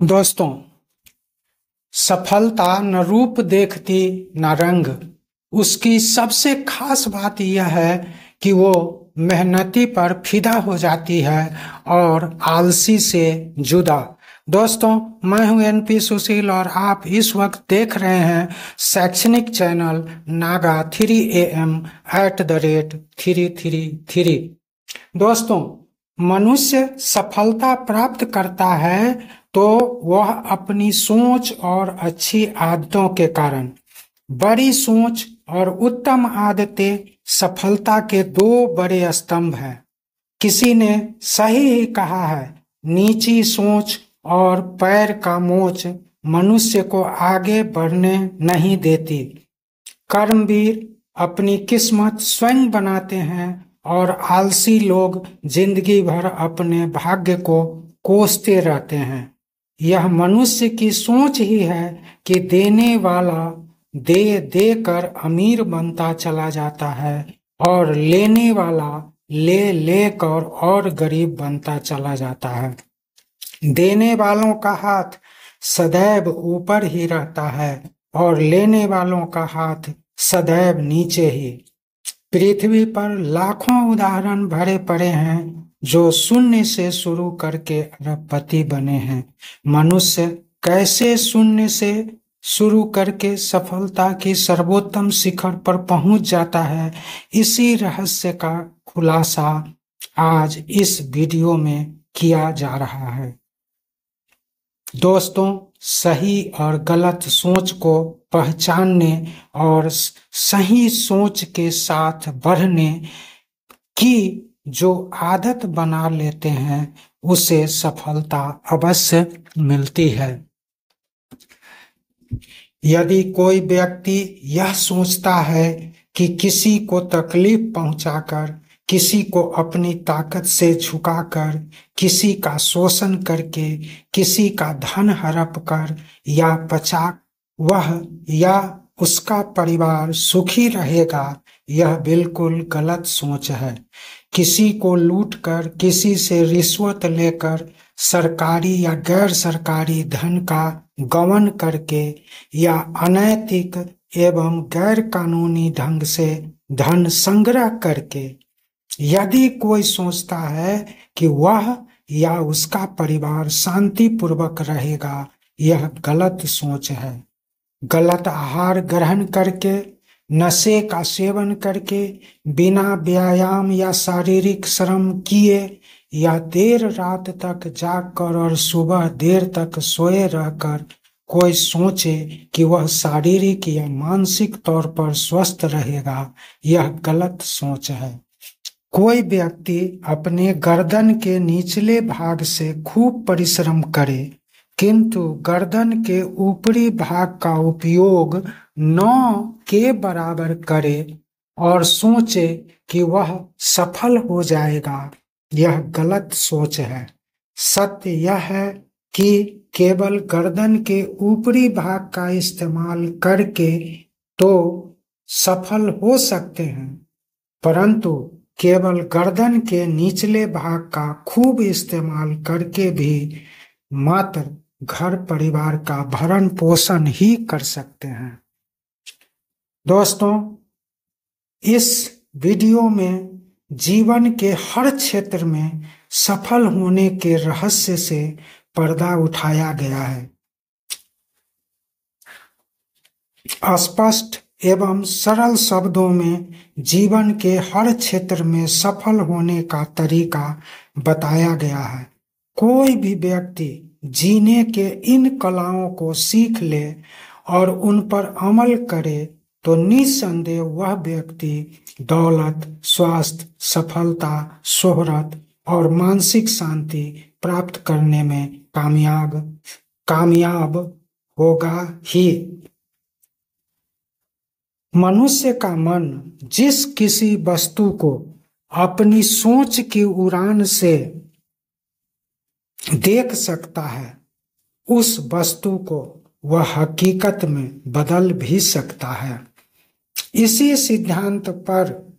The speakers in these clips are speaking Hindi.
दोस्तों, सफलता न रूप देखती न रंग। उसकी सबसे खास बात यह है कि वो मेहनती पर फिदा हो जाती है और आलसी से जुदा। दोस्तों, मैं हूं एनपी सुशील और आप इस वक्त देख रहे हैं शैक्षणिक चैनल नागा 3am@333। दोस्तों, मनुष्य सफलता प्राप्त करता है तो वह अपनी सोच और अच्छी आदतों के कारण। बड़ी सोच और उत्तम आदतें सफलता के दो बड़े स्तंभ हैं। किसी ने सही ही कहा है, नीची सोच और पैर का मोच मनुष्य को आगे बढ़ने नहीं देती। कर्मवीर अपनी किस्मत स्वयं बनाते हैं और आलसी लोग जिंदगी भर अपने भाग्य को कोसते रहते हैं। यह मनुष्य की सोच ही है कि देने वाला दे दे कर अमीर बनता चला जाता है और लेने वाला ले ले कर और गरीब बनता चला जाता है। देने वालों का हाथ सदैव ऊपर ही रहता है और लेने वालों का हाथ सदैव नीचे ही। पृथ्वी पर लाखों उदाहरण भरे पड़े हैं जो शून्य से शुरू करके अरबपति बने हैं। मनुष्य कैसे शून्य से शुरू करके सफलता की सर्वोत्तम शिखर पर पहुंच जाता है, इसी रहस्य का खुलासा आज इस वीडियो में किया जा रहा है। दोस्तों, सही और गलत सोच को पहचानने और सही सोच के साथ बढ़ने की जो आदत बना लेते हैं उसे सफलता अवश्य मिलती है। यदि कोई व्यक्ति यह सोचता है कि किसी को तकलीफ पहुंचाकर, किसी को अपनी ताकत से झुकाकर, किसी का शोषण करके, किसी का धन हड़प कर या पचा वह या उसका परिवार सुखी रहेगा, यह बिल्कुल गलत सोच है। किसी को लूटकर, किसी से रिश्वत लेकर, सरकारी या गैर सरकारी धन का गबन करके या अनैतिक एवं गैर कानूनी ढंग से धन संग्रह करके यदि कोई सोचता है कि वह या उसका परिवार शांति पूर्वक रहेगा, यह गलत सोच है। गलत आहार ग्रहण करके, नशे का सेवन करके, बिना व्यायाम या शारीरिक श्रम किए या देर रात तक जागकर और सुबह देर तक सोए रहकर कोई सोचे कि वह शारीरिक या मानसिक तौर पर स्वस्थ रहेगा, यह गलत सोच है। कोई व्यक्ति अपने गर्दन के निचले भाग से खूब परिश्रम करे किंतु गर्दन के ऊपरी भाग का उपयोग 9 के बराबर करे और सोचे कि वह सफल हो जाएगा, यह गलत सोच है। सत्य यह है कि केवल गर्दन के ऊपरी भाग का इस्तेमाल करके तो सफल हो सकते हैं, परंतु केवल गर्दन के निचले भाग का खूब इस्तेमाल करके भी मात्र घर परिवार का भरण पोषण ही कर सकते हैं। दोस्तों, इस वीडियो में जीवन के हर क्षेत्र में सफल होने के रहस्य से पर्दा उठाया गया है। स्पष्ट एवं सरल शब्दों में जीवन के हर क्षेत्र में सफल होने का तरीका बताया गया है। कोई भी व्यक्ति जीने के इन कलाओं को सीख ले और उन पर अमल करे तो निस्संदेह वह व्यक्ति दौलत, स्वास्थ्य, सफलता, शोहरत और मानसिक शांति प्राप्त करने में कामयाब होगा ही। मनुष्य का मन जिस किसी वस्तु को अपनी सोच की उड़ान से देख सकता है, उस वस्तु को वह हकीकत में बदल भी सकता है। इसी सिद्धांत पर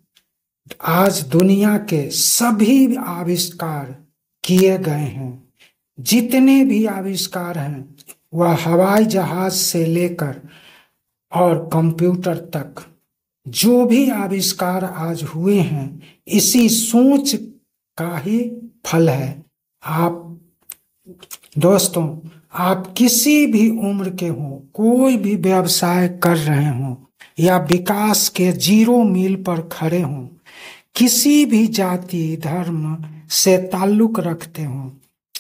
आज दुनिया के सभी आविष्कार किए गए हैं। जितने भी आविष्कार हैं वह हवाई जहाज से लेकर और कंप्यूटर तक जो भी आविष्कार आज हुए हैं इसी सोच का ही फल है। आप दोस्तों, आप किसी भी उम्र के हों, कोई भी व्यवसाय कर रहे हों या विकास के 0 मील पर खड़े हों, किसी भी जाति धर्म से ताल्लुक रखते हों,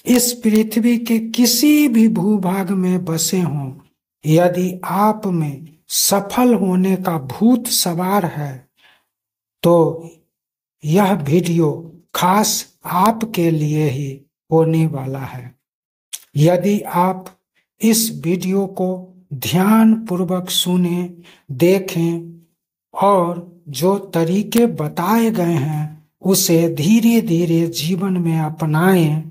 इस पृथ्वी के किसी भी भूभाग में बसे हों, यदि आप में सफल होने का भूत सवार है तो यह वीडियो खास आपके लिए ही होने वाला है। यदि आप इस वीडियो को ध्यान पूर्वक सुने, देखें और जो तरीके बताए गए हैं उसे धीरे धीरे जीवन में अपनाएं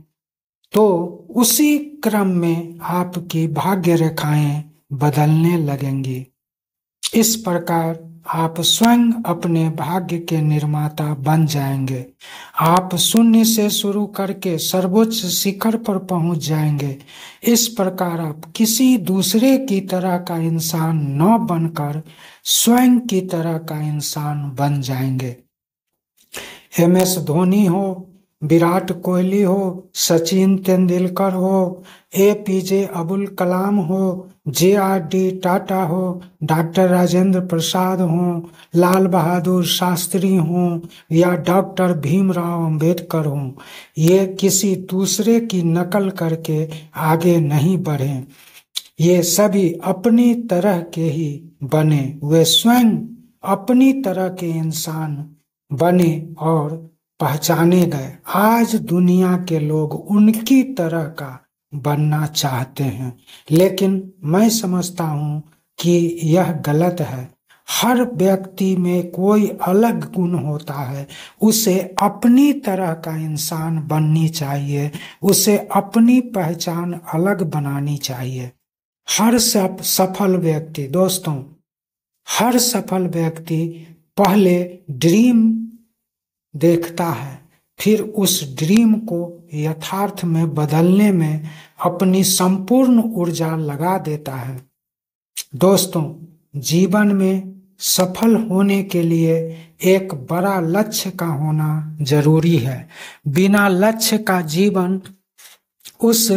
तो उसी क्रम में आपकी भाग्य रेखाएं बदलने लगेंगी। इस प्रकार आप स्वयं अपने भाग्य के निर्माता बन जाएंगे। आप शून्य से शुरू करके सर्वोच्च शिखर पर पहुंच जाएंगे। इस प्रकार आप किसी दूसरे की तरह का इंसान न बनकर स्वयं की तरह का इंसान बन जाएंगे। MS धोनी हो, विराट कोहली हो, सचिन तेंदुलकर हो, APJ अब्दुल कलाम हो, JRD टाटा हो, डॉक्टर राजेंद्र प्रसाद हो, लाल बहादुर शास्त्री हो या डॉक्टर भीमराव अंबेडकर हो, ये किसी दूसरे की नकल करके आगे नहीं बढ़े। ये सभी अपनी तरह के ही बने, वे स्वयं अपनी तरह के इंसान बने और पहचाने गए। आज दुनिया के लोग उनकी तरह का बनना चाहते हैं, लेकिन मैं समझता हूं कि यह गलत है। हर व्यक्ति में कोई अलग गुण होता है, उसे अपनी तरह का इंसान बननी चाहिए, उसे अपनी पहचान अलग बनानी चाहिए। हर सफल व्यक्ति, दोस्तों, हर सफल व्यक्ति पहले ड्रीम देखता है, फिर उस ड्रीम को यथार्थ में बदलने में अपनी संपूर्ण ऊर्जा लगा देता है। दोस्तों, जीवन में सफल होने के लिए एक बड़ा लक्ष्य का होना जरूरी है। बिना लक्ष्य का जीवन उस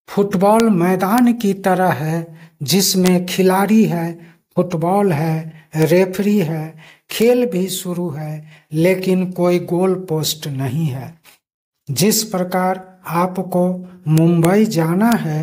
फुटबॉल मैदान की तरह है जिसमें खिलाड़ी है, फुटबॉल है, रेफरी है, खेल भी शुरू है, लेकिन कोई गोल पोस्ट नहीं है। जिस प्रकार आपको मुंबई जाना है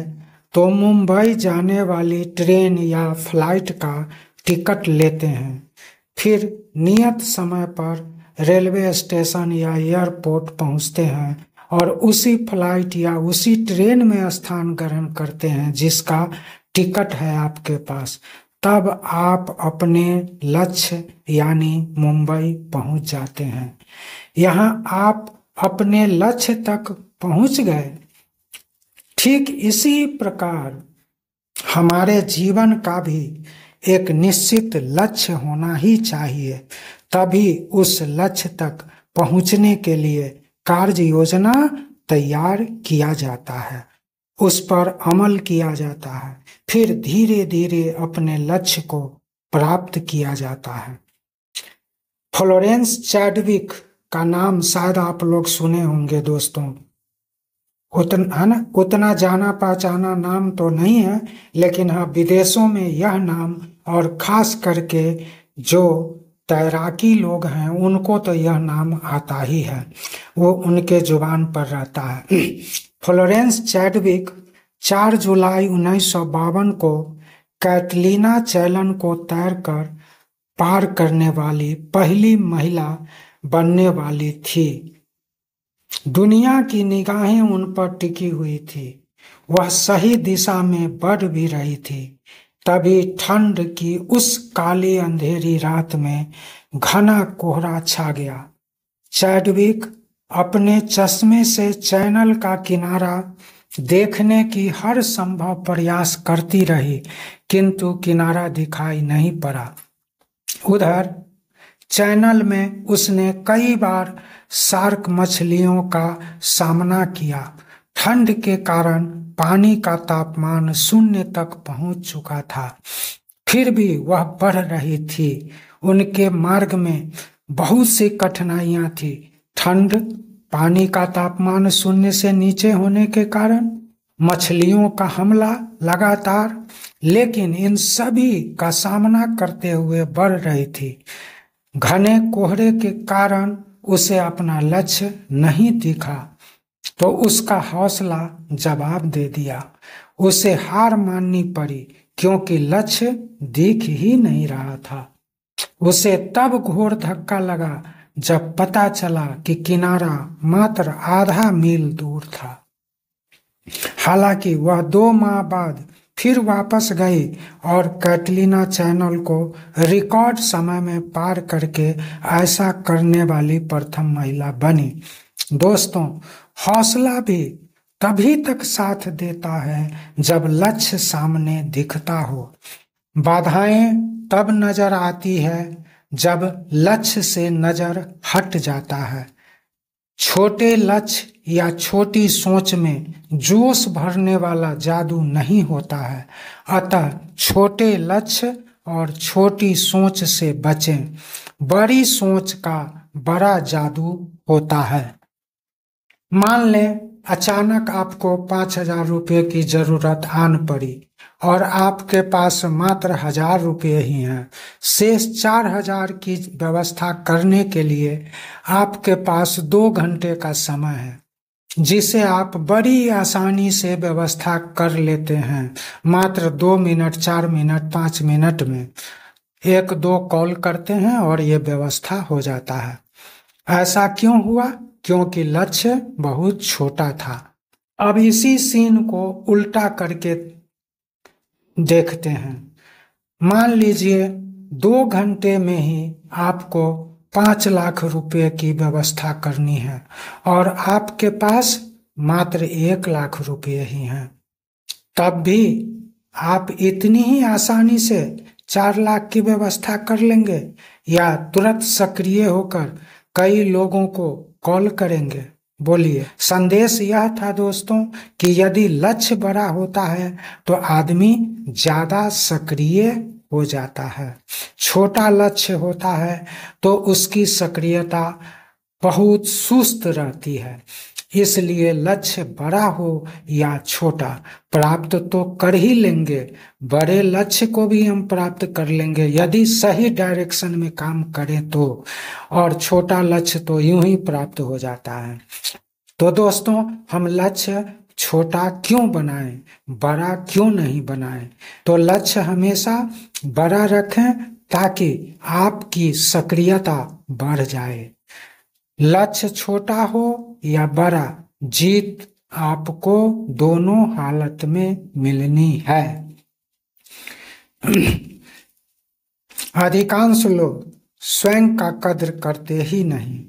तो मुंबई जाने वाली ट्रेन या फ्लाइट का टिकट लेते हैं, फिर नियत समय पर रेलवे स्टेशन या एयरपोर्ट पहुंचते हैं और उसी फ्लाइट या उसी ट्रेन में स्थान ग्रहण करते हैं जिसका टिकट है आपके पास। तब आप अपने लक्ष्य यानी मुंबई पहुंच जाते हैं। यहाँ आप अपने लक्ष्य तक पहुंच गए। ठीक इसी प्रकार हमारे जीवन का भी एक निश्चित लक्ष्य होना ही चाहिए, तभी उस लक्ष्य तक पहुंचने के लिए कार्य योजना तैयार किया जाता है, उस पर अमल किया जाता है, फिर धीरे धीरे अपने लक्ष्य को प्राप्त किया जाता है। फ्लोरेंस चैडविक का नाम शायद आप लोग सुने होंगे दोस्तों, उतना जाना पहचाना नाम तो नहीं है, लेकिन हाँ विदेशों में यह नाम और खास करके जो तैराकी लोग हैं उनको तो यह नाम आता ही है, वो उनके जुबान पर रहता है। फ्लोरेंस चैडविक 4 जुलाई 1952 को कैटलीना चैलन को तैरकर पार करने वाली पहली महिला बनने वाली थी। दुनिया की निगाहें उन पर टिकी हुई थी, वह सही दिशा में बढ़ भी रही थी। तभी ठंड की उस काली अंधेरी रात में घना कोहरा छा गया। चैडविक अपने चश्मे से चैनल का किनारा देखने की हर संभव प्रयास करती रही, किंतु किनारा दिखाई नहीं पड़ा। उधर चैनल में उसने कई बार शार्क मछलियों का सामना किया, ठंड के कारण पानी का तापमान शून्य तक पहुंच चुका था, फिर भी वह बढ़ रही थी। उनके मार्ग में बहुत सी कठिनाइयां थी। ठंड, पानी का तापमान शून्य से नीचे होने के कारण, मछलियों का हमला लगातार, लेकिन इन सभी का सामना करते हुए बढ़ रही थी। घने कोहरे के कारण उसे अपना लक्ष्य नहीं दिखा, तो उसका हौसला जवाब दे दिया। उसे हार माननी पड़ी क्योंकि लक्ष्य दिख ही नहीं रहा था। उसे तब घोर धक्का लगा जब पता चला कि किनारा मात्र आधा मील दूर था। हालांकि वह 2 माह बाद फिर वापस गई और कैटलीना चैनल को रिकॉर्ड समय में पार करके ऐसा करने वाली प्रथम महिला बनी। दोस्तों, हौसला भी तभी तक साथ देता है जब लक्ष्य सामने दिखता हो। बाधाएं तब नजर आती है जब लक्ष्य से नजर हट जाता है। छोटे लक्ष्य या छोटी सोच में जोश भरने वाला जादू नहीं होता है। अतः छोटे लक्ष्य और छोटी सोच से बचें। बड़ी सोच का बड़ा जादू होता है। मान लें अचानक आपको 5,000 रुपये की जरूरत आन पड़ी और आपके पास मात्र 1,000 रुपये ही हैं। शेष 4,000 की व्यवस्था करने के लिए आपके पास 2 घंटे का समय है, जिसे आप बड़ी आसानी से व्यवस्था कर लेते हैं। मात्र 2 मिनट, 4 मिनट, 5 मिनट में 1-2 कॉल करते हैं और ये व्यवस्था हो जाता है। ऐसा क्यों हुआ? क्योंकि लक्ष्य बहुत छोटा था। अब इसी सीन को उल्टा करके देखते हैं। मान लीजिए 2 घंटे में ही आपको 5 लाख रुपए की व्यवस्था करनी है और आपके पास मात्र 1 लाख रुपए ही हैं। तब भी आप इतनी ही आसानी से 4 लाख की व्यवस्था कर लेंगे या तुरंत सक्रिय होकर कई लोगों को कॉल करेंगे? बोलिए। संदेश यह था दोस्तों कि यदि लक्ष्य बड़ा होता है तो आदमी ज्यादा सक्रिय हो जाता है। छोटा लक्ष्य होता है तो उसकी सक्रियता बहुत सुस्त रहती है। इसलिए लक्ष्य बड़ा हो या छोटा, प्राप्त तो कर ही लेंगे। बड़े लक्ष्य को भी हम प्राप्त कर लेंगे यदि सही डायरेक्शन में काम करें तो, और छोटा लक्ष्य तो यूं ही प्राप्त हो जाता है। तो दोस्तों, हम लक्ष्य छोटा क्यों बनाएं, बड़ा क्यों नहीं बनाएं? तो लक्ष्य हमेशा बड़ा रखें ताकि आपकी सक्रियता बढ़ जाए। लक्ष्य छोटा हो या बड़ा, जीत आपको दोनों हालत में मिलनी है। अधिकांश लोग स्वयं का कद्र करते ही नहीं,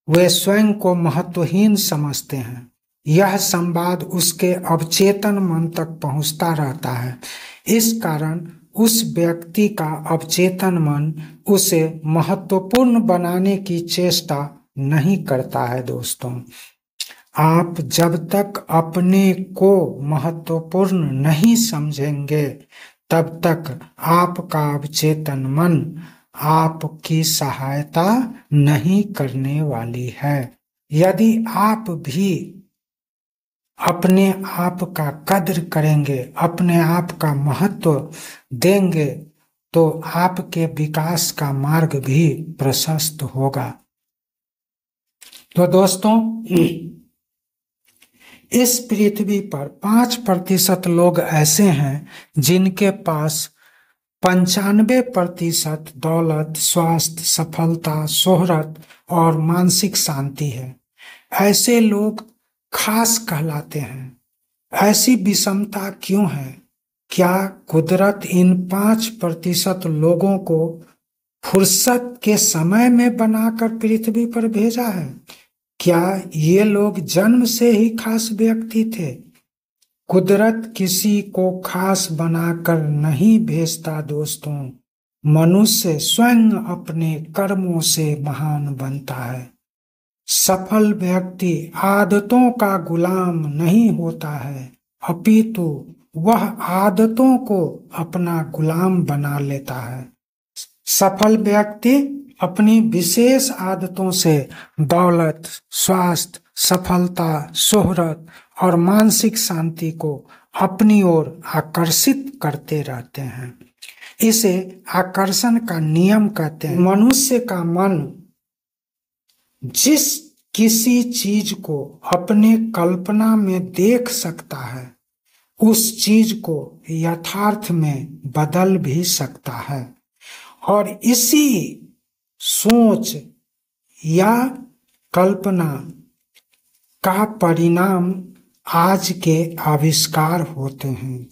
वे स्वयं को महत्वहीन समझते हैं। यह संवाद उसके अवचेतन मन तक पहुंचता रहता है। इस कारण उस व्यक्ति का अवचेतन मन उसे महत्वपूर्ण बनाने की चेष्टा नहीं करता है। दोस्तों, आप जब तक अपने को महत्वपूर्ण नहीं समझेंगे तब तक आपका अवचेतन मन आपकी सहायता नहीं करने वाली है। यदि आप भी अपने आप का कद्र करेंगे, अपने आप का महत्व देंगे, तो आपके विकास का मार्ग भी प्रशस्त होगा। तो दोस्तों, इस पृथ्वी पर 5% लोग ऐसे हैं जिनके पास 95% दौलत, स्वास्थ्य, सफलता, शोहरत और मानसिक शांति है। ऐसे लोग खास कहलाते हैं। ऐसी विषमता क्यों है? क्या कुदरत इन 5% लोगों को फुर्सत के समय में बनाकर पृथ्वी पर भेजा है? क्या ये लोग जन्म से ही खास व्यक्ति थे? कुदरत किसी को खास बनाकर नहीं भेजता दोस्तों। मनुष्य स्वयं अपने कर्मों से महान बनता है। सफल व्यक्ति आदतों का गुलाम नहीं होता है, अपितु वह आदतों को अपना गुलाम बना लेता है। सफल व्यक्ति अपनी विशेष आदतों से दौलत, स्वास्थ्य, सफलता, शोहरत और मानसिक शांति को अपनी ओर आकर्षित करते रहते हैं। इसे आकर्षण का नियम कहते हैं। मनुष्य का मन जिस किसी चीज को अपने कल्पना में देख सकता है, उस चीज को यथार्थ में बदल भी सकता है, और इसी सोच या कल्पना का परिणाम आज के आविष्कार होते हैं।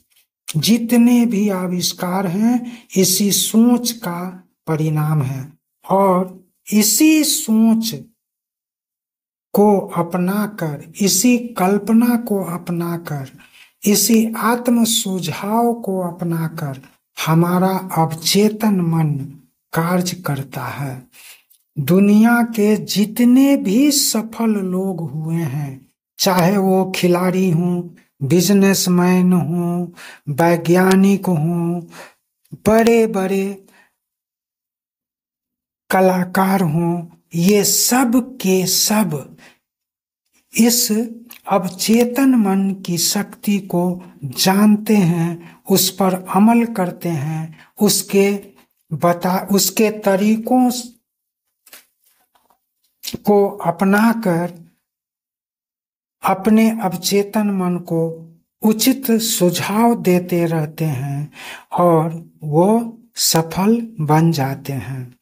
जितने भी आविष्कार हैं इसी सोच का परिणाम है, और इसी सोच को अपनाकर, इसी कल्पना को अपनाकर, इसी आत्म सुझाव को अपनाकर हमारा अवचेतन मन कार्य करता है। दुनिया के जितने भी सफल लोग हुए हैं, चाहे वो खिलाड़ी हों, बिजनेसमैन हों, वैज्ञानिक हों, बड़े बड़े कलाकार हों, ये सब के सब इस अवचेतन मन की शक्ति को जानते हैं, उस पर अमल करते हैं, उसके तरीकों को अपनाकर अपने अवचेतन मन को उचित सुझाव देते रहते हैं और वो सफल बन जाते हैं।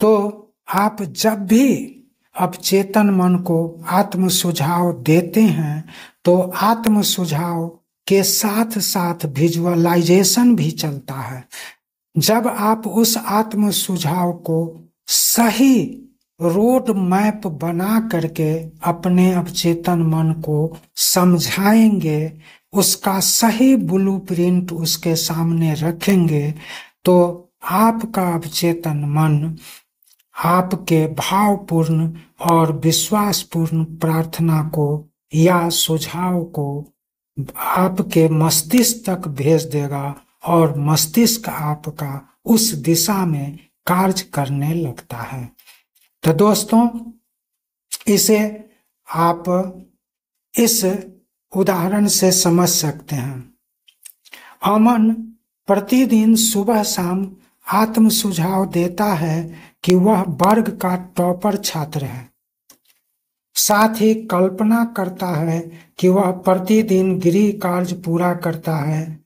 तो आप जब भी अवचेतन मन को आत्म सुझाव देते हैं तो आत्म सुझाव के साथ साथ विजुअलाइजेशन भी चलता है। जब आप उस आत्म सुझाव को सही रोड मैप बना करके अपने अवचेतन मन को समझाएंगे, उसका सही ब्लूप्रिंट उसके सामने रखेंगे, तो आपका अवचेतन मन आपके भावपूर्ण और विश्वासपूर्ण प्रार्थना को या सुझाव को आपके मस्तिष्क तक भेज देगा और मस्तिष्क आपका उस दिशा में कार्य करने लगता है। तो दोस्तों, इसे आप इस उदाहरण से समझ सकते हैं। अमन प्रतिदिन सुबह शाम आत्म सुझाव देता है कि वह वर्ग का टॉपर छात्र है। साथ ही कल्पना करता है कि वह प्रतिदिन गृह कार्य पूरा करता है,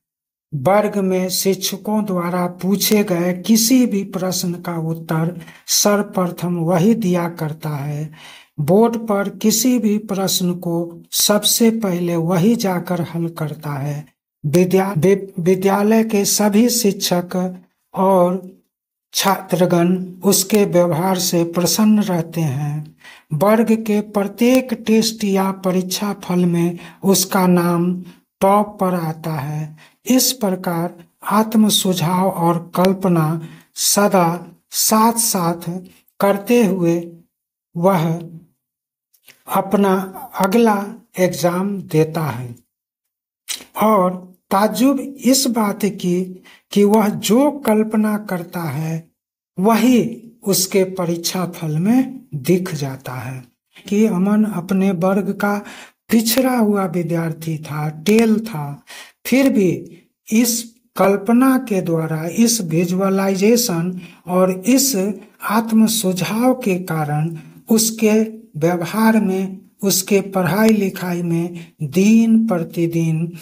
वर्ग में शिक्षकों द्वारा पूछे गए किसी भी प्रश्न का उत्तर सर्वप्रथम वही दिया करता है, बोर्ड पर किसी भी प्रश्न को सबसे पहले वही जाकर हल करता है, विद्यालय के सभी शिक्षक और छात्रगण उसके व्यवहार से प्रसन्न रहते हैं, वर्ग के प्रत्येक टेस्ट या परीक्षा फल में उसका नाम टॉप पर आता है। इस प्रकार आत्म सुझाव और कल्पना सदा साथ साथ करते हुए वह अपना अगला एग्जाम देता है, और ताज्जुब इस बात की कि वह जो कल्पना करता है वही उसके परीक्षा फल में दिख जाता है। कि अमन अपने वर्ग का पिछड़ा हुआ विद्यार्थी था, टेल था, फिर भी इस कल्पना के द्वारा, इस विजुअलाइजेशन और इस आत्म सुझाव के कारण उसके व्यवहार में, उसके पढ़ाई लिखाई में दिन प्रतिदिन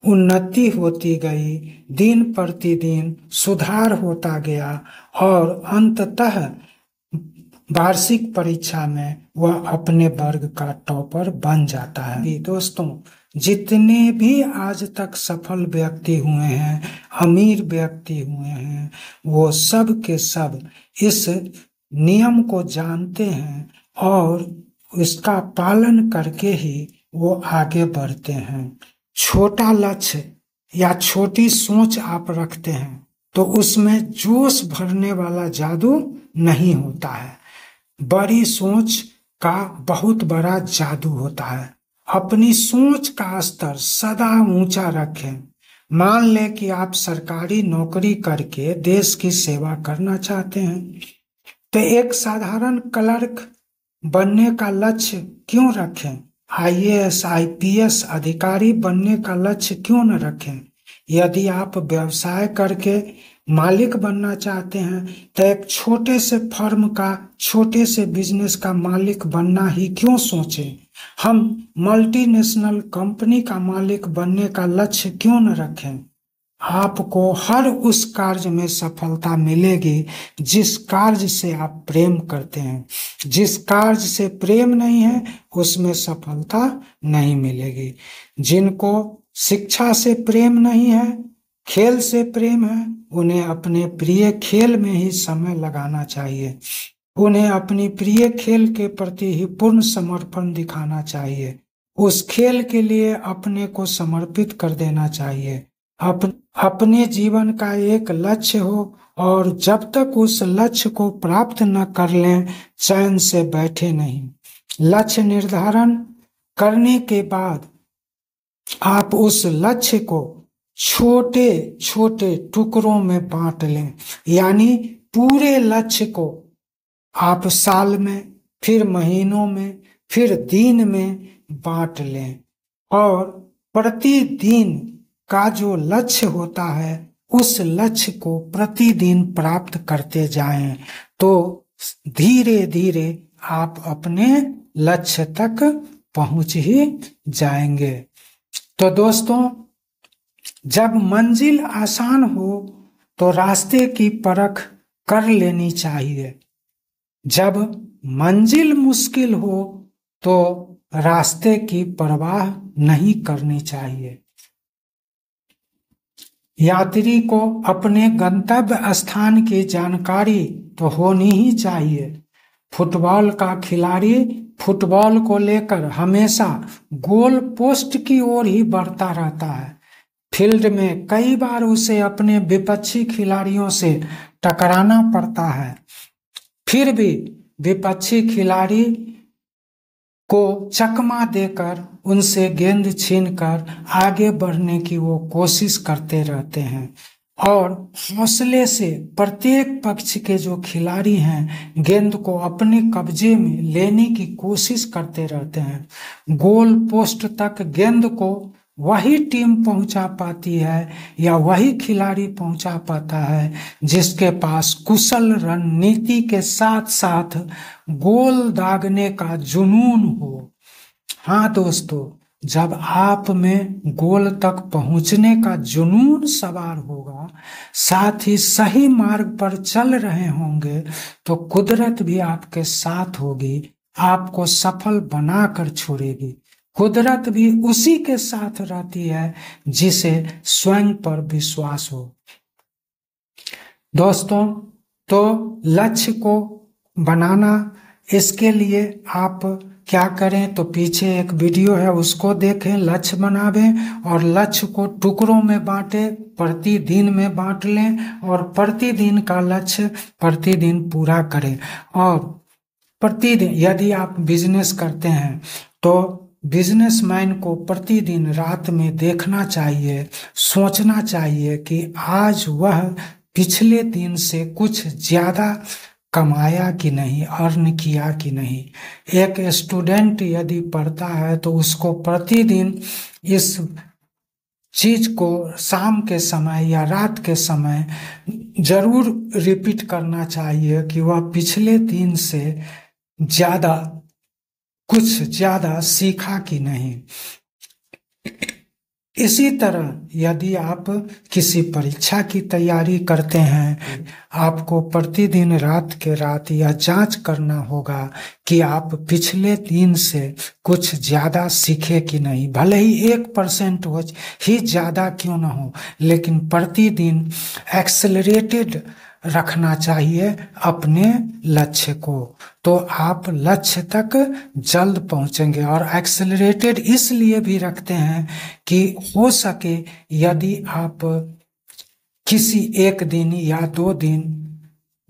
उन्नति होती गई, दिन प्रतिदिन सुधार होता गया और अंततः वार्षिक परीक्षा में वह अपने वर्ग का टॉपर बन जाता है। दोस्तों, जितने भी आज तक सफल व्यक्ति हुए हैं, अमीर व्यक्ति हुए हैं, वो सब के सब इस नियम को जानते हैं और इसका पालन करके ही वो आगे बढ़ते हैं। छोटा लक्ष्य या छोटी सोच आप रखते हैं तो उसमें जोश भरने वाला जादू नहीं होता है। बड़ी सोच का बहुत बड़ा जादू होता है। अपनी सोच का स्तर सदा ऊंचा रखें। मान लें कि आप सरकारी नौकरी करके देश की सेवा करना चाहते हैं, तो एक साधारण क्लर्क बनने का लक्ष्य क्यों रखें? आईएएस, आईपीएस अधिकारी बनने का लक्ष्य क्यों न रखें? यदि आप व्यवसाय करके मालिक बनना चाहते हैं, तो एक छोटे से फर्म का, छोटे से बिजनेस का मालिक बनना ही क्यों सोचें? हम मल्टीनेशनल कंपनी का मालिक बनने का लक्ष्य क्यों न रखें? आपको हर उस कार्य में सफलता मिलेगी जिस कार्य से आप प्रेम करते हैं। जिस कार्य से प्रेम नहीं है, उसमें सफलता नहीं मिलेगी। जिनको शिक्षा से प्रेम नहीं है, खेल से प्रेम है, उन्हें अपने प्रिय खेल में ही समय लगाना चाहिए। उन्हें अपनी प्रिय खेल के प्रति ही पूर्ण समर्पण दिखाना चाहिए। उस खेल के लिए अपने को समर्पित कर देना चाहिए। अपने जीवन का एक लक्ष्य हो, और जब तक उस लक्ष्य को प्राप्त न कर लें, चैन से बैठे नहीं। लक्ष्य निर्धारण करने के बाद आप उस लक्ष्य को छोटे छोटे टुकड़ों में बांट लें। यानी पूरे लक्ष्य को आप साल में, फिर महीनों में, फिर दिन में बांट लें, और प्रतिदिन का जो लक्ष्य होता है, उस लक्ष्य को प्रतिदिन प्राप्त करते जाएं, तो धीरे धीरे आप अपने लक्ष्य तक पहुंच ही जाएंगे। तो दोस्तों, जब मंजिल आसान हो तो रास्ते की परख कर लेनी चाहिए। जब मंजिल मुश्किल हो तो रास्ते की परवाह नहीं करनी चाहिए। यात्री को अपने गंतव्य स्थान की जानकारी तो होनी ही चाहिए। फुटबॉल का खिलाड़ी फुटबॉल को लेकर हमेशा गोल पोस्ट की ओर ही बढ़ता रहता है। फील्ड में कई बार उसे अपने विपक्षी खिलाड़ियों से टकराना पड़ता है, फिर भी विपक्षी खिलाड़ी को चकमा देकर उनसे गेंद छीनकर आगे बढ़ने की वो कोशिश करते रहते हैं, और हौसले से प्रत्येक पक्ष के जो खिलाड़ी हैं गेंद को अपने कब्जे में लेने की कोशिश करते रहते हैं। गोल पोस्ट तक गेंद को वही टीम पहुंचा पाती है, या वही खिलाड़ी पहुंचा पाता है जिसके पास कुशल रणनीति के साथ साथ गोल दागने का जुनून हो। हाँ दोस्तों, जब आप में गोल तक पहुंचने का जुनून सवार होगा, साथ ही सही मार्ग पर चल रहे होंगे, तो कुदरत भी आपके साथ होगी, आपको सफल बनाकर छोड़ेगी। कुदरत भी उसी के साथ रहती है जिसे स्वयं पर विश्वास हो। दोस्तों, तो लक्ष्य को बनाना, इसके लिए आप क्या करें, तो पीछे एक वीडियो है, उसको देखें, लक्ष्य बनावें और लक्ष्य को टुकड़ों में बांटें, प्रतिदिन में बांट लें, और प्रतिदिन का लक्ष्य प्रतिदिन पूरा करें। और प्रतिदिन, यदि आप बिजनेस करते हैं तो बिजनेसमैन को प्रतिदिन रात में देखना चाहिए, सोचना चाहिए कि आज वह पिछले दिन से कुछ ज्यादा कमाया कि नहीं, अर्न किया कि नहीं। एक स्टूडेंट यदि पढ़ता है तो उसको प्रतिदिन इस चीज को शाम के समय या रात के समय जरूर रिपीट करना चाहिए कि वह पिछले दिन से कुछ ज्यादा सीखा कि नहीं। इसी तरह यदि आप किसी परीक्षा की तैयारी करते हैं, आपको प्रतिदिन रात यह जांच करना होगा कि आप पिछले दिन से कुछ ज्यादा सीखे कि नहीं। भले ही 1% हो ही ज्यादा क्यों ना हो, लेकिन प्रतिदिन एक्सेलरेटेड रखना चाहिए अपने लक्ष्य को, तो आप लक्ष्य तक जल्द पहुंचेंगे। और एक्सेलरेटेड इसलिए भी रखते हैं कि हो सके यदि आप किसी एक दिन या 2 दिन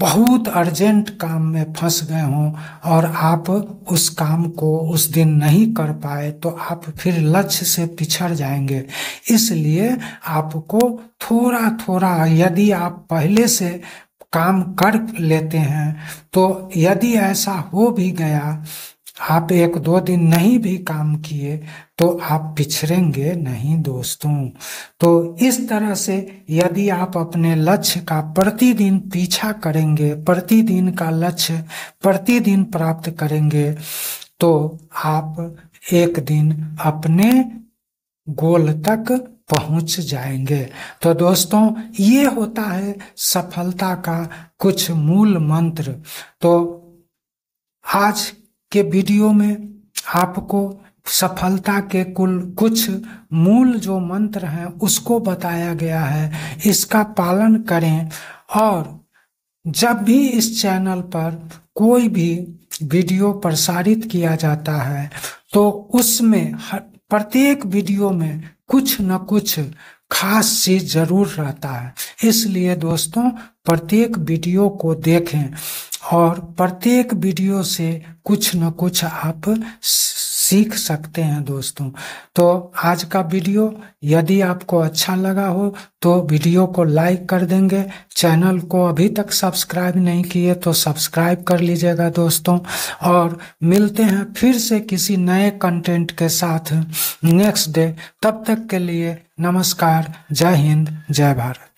बहुत अर्जेंट काम में फंस गए हों और आप उस काम को उस दिन नहीं कर पाए तो आप फिर लक्ष्य से पिछड़ जाएंगे। इसलिए आपको थोड़ा थोड़ा, यदि आप पहले से काम कर लेते हैं तो यदि ऐसा हो भी गया, आप 1-2 दिन नहीं भी काम किए तो आप पिछड़ेंगे नहीं दोस्तों। तो इस तरह से यदि आप अपने लक्ष्य का प्रतिदिन पीछा करेंगे, प्रतिदिन का लक्ष्य प्रतिदिन प्राप्त करेंगे, तो आप एक दिन अपने गोल तक पहुंच जाएंगे। तो दोस्तों, ये होता है सफलता का कुछ मूल मंत्र। तो आज के वीडियो में आपको सफलता के कुछ मूल जो मंत्र हैं उसको बताया गया है। इसका पालन करें और जब भी इस चैनल पर कोई भी वीडियो प्रसारित किया जाता है तो उसमें प्रत्येक वीडियो में कुछ न कुछ खास चीज जरूर रहता है। इसलिए दोस्तों, प्रत्येक वीडियो को देखें और प्रत्येक वीडियो से कुछ न कुछ आप सीख सकते हैं दोस्तों। तो आज का वीडियो यदि आपको अच्छा लगा हो तो वीडियो को लाइक कर देंगे। चैनल को अभी तक सब्सक्राइब नहीं किए तो सब्सक्राइब कर लीजिएगा दोस्तों। और मिलते हैं फिर से किसी नए कंटेंट के साथ नेक्स्ट डे। तब तक के लिए नमस्कार, जय हिंद, जय भारत।